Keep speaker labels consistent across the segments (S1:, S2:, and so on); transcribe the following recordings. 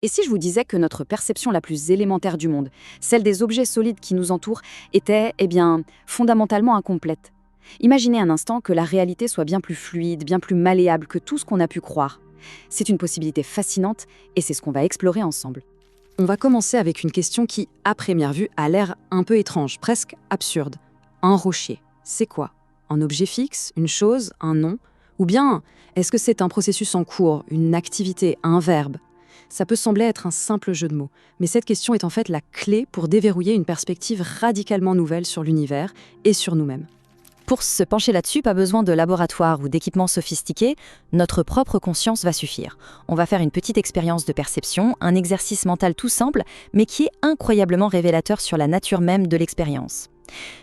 S1: Et si je vous disais que notre perception la plus élémentaire du monde, celle des objets solides qui nous entourent, était, fondamentalement incomplète? Imaginez un instant que la réalité soit bien plus fluide, bien plus malléable que tout ce qu'on a pu croire. C'est une possibilité fascinante et c'est ce qu'on va explorer ensemble.
S2: On va commencer avec une question qui, à première vue, a l'air un peu étrange, presque absurde. Un rocher, c'est quoi? Un objet fixe, une chose, un nom? Ou bien, est-ce que c'est un processus en cours, une activité, un verbe? Ça peut sembler être un simple jeu de mots, mais cette question est en fait la clé pour déverrouiller une perspective radicalement nouvelle sur l'univers et sur nous-mêmes.
S3: Pour se pencher là-dessus, pas besoin de laboratoire ou d'équipements sophistiqués, notre propre conscience va suffire. On va faire une petite expérience de perception, un exercice mental tout simple, mais qui est incroyablement révélateur sur la nature même de l'expérience.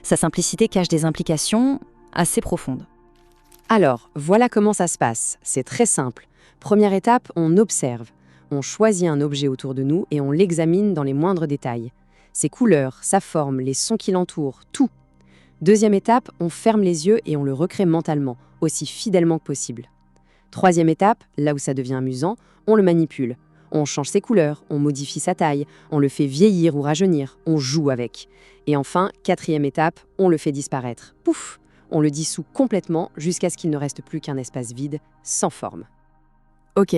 S3: Sa simplicité cache des implications assez profondes.
S2: Alors, voilà comment ça se passe. C'est très simple. Première étape, on observe. On choisit un objet autour de nous et on l'examine dans les moindres détails. Ses couleurs, sa forme, les sons qui l'entourent, tout. Deuxième étape, on ferme les yeux et on le recrée mentalement, aussi fidèlement que possible. Troisième étape, là où ça devient amusant, on le manipule. On change ses couleurs, on modifie sa taille, on le fait vieillir ou rajeunir, on joue avec. Et enfin, quatrième étape, on le fait disparaître. Pouf! On le dissout complètement jusqu'à ce qu'il ne reste plus qu'un espace vide, sans forme. Ok,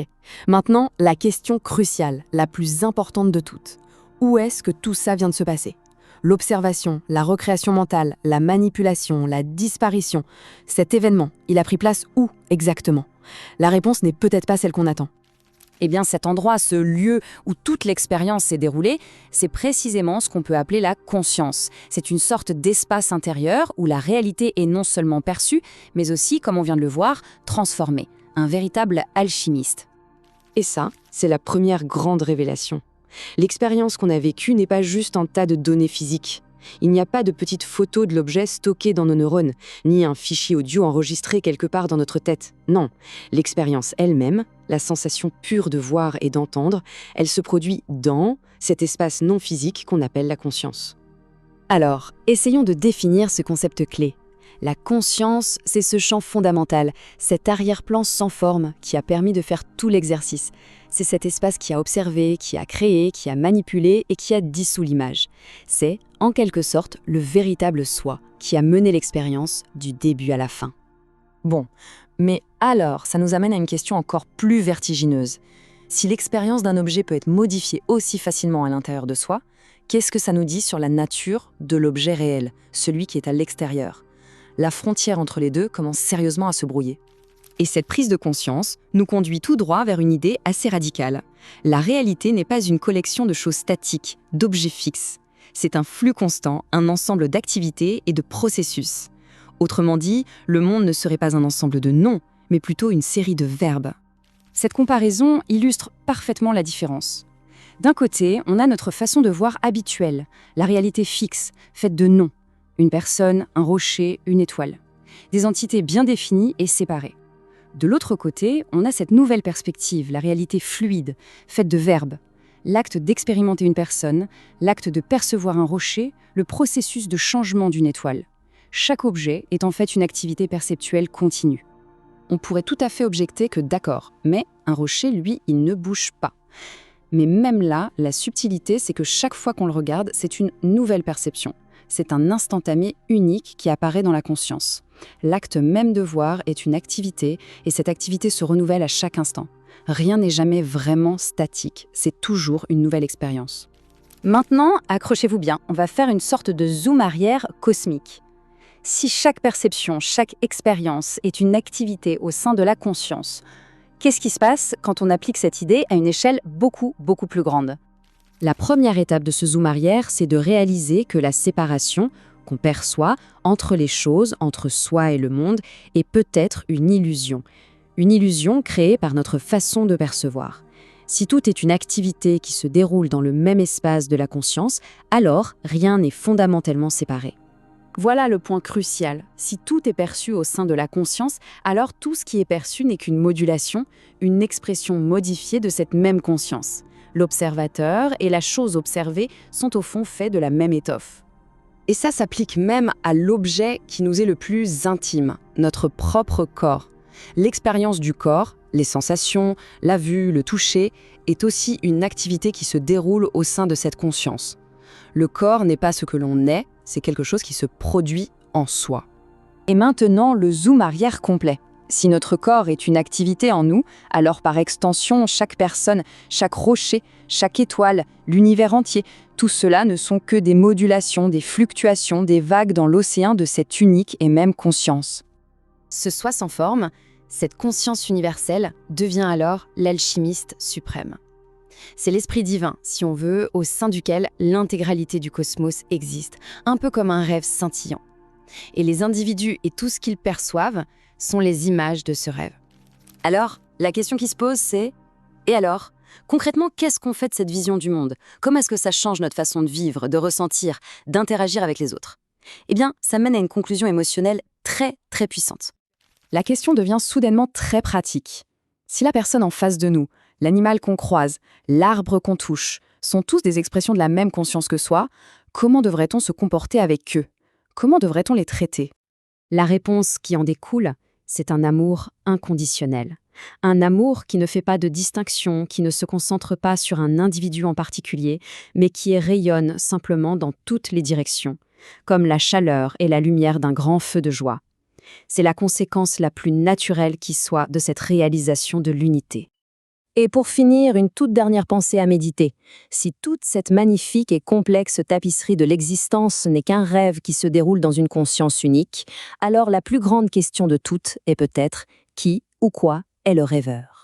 S2: maintenant, la question cruciale, la plus importante de toutes. Où est-ce que tout ça vient de se passer ? L'observation, la recréation mentale, la manipulation, la disparition. Cet événement, il a pris place où exactement? La réponse n'est peut-être pas celle qu'on attend.
S1: Cet endroit, ce lieu où toute l'expérience s'est déroulée, c'est précisément ce qu'on peut appeler la conscience. C'est une sorte d'espace intérieur où la réalité est non seulement perçue, mais aussi, comme on vient de le voir, transformée. Un véritable alchimiste.
S2: Et ça, c'est la première grande révélation. L'expérience qu'on a vécue n'est pas juste un tas de données physiques. Il n'y a pas de petite photo de l'objet stocké dans nos neurones, ni un fichier audio enregistré quelque part dans notre tête. Non, l'expérience elle-même, la sensation pure de voir et d'entendre, elle se produit dans cet espace non physique qu'on appelle la conscience. Alors, essayons de définir ce concept clé. La conscience, c'est ce champ fondamental, cet arrière-plan sans forme qui a permis de faire tout l'exercice. C'est cet espace qui a observé, qui a créé, qui a manipulé et qui a dissous l'image. C'est, en quelque sorte, le véritable soi qui a mené l'expérience du début à la fin.
S3: Bon, mais alors, ça nous amène à une question encore plus vertigineuse. Si l'expérience d'un objet peut être modifiée aussi facilement à l'intérieur de soi, qu'est-ce que ça nous dit sur la nature de l'objet réel, celui qui est à l'extérieur ? La frontière entre les deux commence sérieusement à se brouiller.
S1: Et cette prise de conscience nous conduit tout droit vers une idée assez radicale. La réalité n'est pas une collection de choses statiques, d'objets fixes. C'est un flux constant, un ensemble d'activités et de processus. Autrement dit, le monde ne serait pas un ensemble de noms, mais plutôt une série de verbes. Cette comparaison illustre parfaitement la différence. D'un côté, on a notre façon de voir habituelle, la réalité fixe, faite de noms. Une personne, un rocher, une étoile. Des entités bien définies et séparées. De l'autre côté, on a cette nouvelle perspective, la réalité fluide, faite de verbes. L'acte d'expérimenter une personne, l'acte de percevoir un rocher, le processus de changement d'une étoile. Chaque objet est en fait une activité perceptuelle continue. On pourrait tout à fait objecter que d'accord, mais un rocher, lui, il ne bouge pas. Mais même là, la subtilité, c'est que chaque fois qu'on le regarde, c'est une nouvelle perception. C'est un instantané unique qui apparaît dans la conscience. L'acte même de voir est une activité, et cette activité se renouvelle à chaque instant. Rien n'est jamais vraiment statique, c'est toujours une nouvelle expérience. Maintenant, accrochez-vous bien, on va faire une sorte de zoom arrière cosmique. Si chaque perception, chaque expérience est une activité au sein de la conscience, qu'est-ce qui se passe quand on applique cette idée à une échelle beaucoup plus grande ?
S2: La première étape de ce zoom arrière, c'est de réaliser que la séparation qu'on perçoit entre les choses, entre soi et le monde, est peut-être une illusion. Une illusion créée par notre façon de percevoir. Si tout est une activité qui se déroule dans le même espace de la conscience, alors rien n'est fondamentalement séparé.
S1: Voilà le point crucial. Si tout est perçu au sein de la conscience, alors tout ce qui est perçu n'est qu'une modulation, une expression modifiée de cette même conscience. L'observateur et la chose observée sont au fond faits de la même étoffe.
S2: Et ça s'applique même à l'objet qui nous est le plus intime, notre propre corps. L'expérience du corps,
S1: Les sensations, la vue, le toucher, est aussi une activité qui se déroule au sein de cette conscience. Le corps n'est pas ce que l'on est, c'est quelque chose qui se produit en soi.
S2: Et maintenant, le zoom arrière complet. Si notre corps est une activité en nous, alors par extension, chaque personne, chaque rocher, chaque étoile, l'univers entier, tout cela ne sont que des modulations, des fluctuations, des vagues dans l'océan de cette unique et même conscience.
S3: Ce soi sans forme, cette conscience universelle, devient alors l'alchimiste suprême. C'est l'esprit divin, si on veut, au sein duquel l'intégralité du cosmos existe, un peu comme un rêve scintillant. Et les individus et tout ce qu'ils perçoivent sont les images de ce rêve.
S1: Alors, la question qui se pose, c'est « Et alors ? Concrètement, qu'est-ce qu'on fait de cette vision du monde ? Comment est-ce que ça change notre façon de vivre, de ressentir, d'interagir avec les autres ?» Eh bien, ça mène à une conclusion émotionnelle très, très puissante.
S2: La question devient soudainement très pratique. Si la personne en face de nous, l'animal qu'on croise, l'arbre qu'on touche, sont tous des expressions de la même conscience que soi, comment devrait-on se comporter avec eux ? Comment devrait-on les traiter ? La réponse qui en découle, c'est un amour inconditionnel. Un amour qui ne fait pas de distinction, qui ne se concentre pas sur un individu en particulier, mais qui rayonne simplement dans toutes les directions, comme la chaleur et la lumière d'un grand feu de joie. C'est la conséquence la plus naturelle qui soit de cette réalisation de l'unité. Et pour finir, une toute dernière pensée à méditer. Si toute cette magnifique et complexe tapisserie de l'existence n'est qu'un rêve qui se déroule dans une conscience unique, alors la plus grande question de toutes est peut-être qui ou quoi est le rêveur ?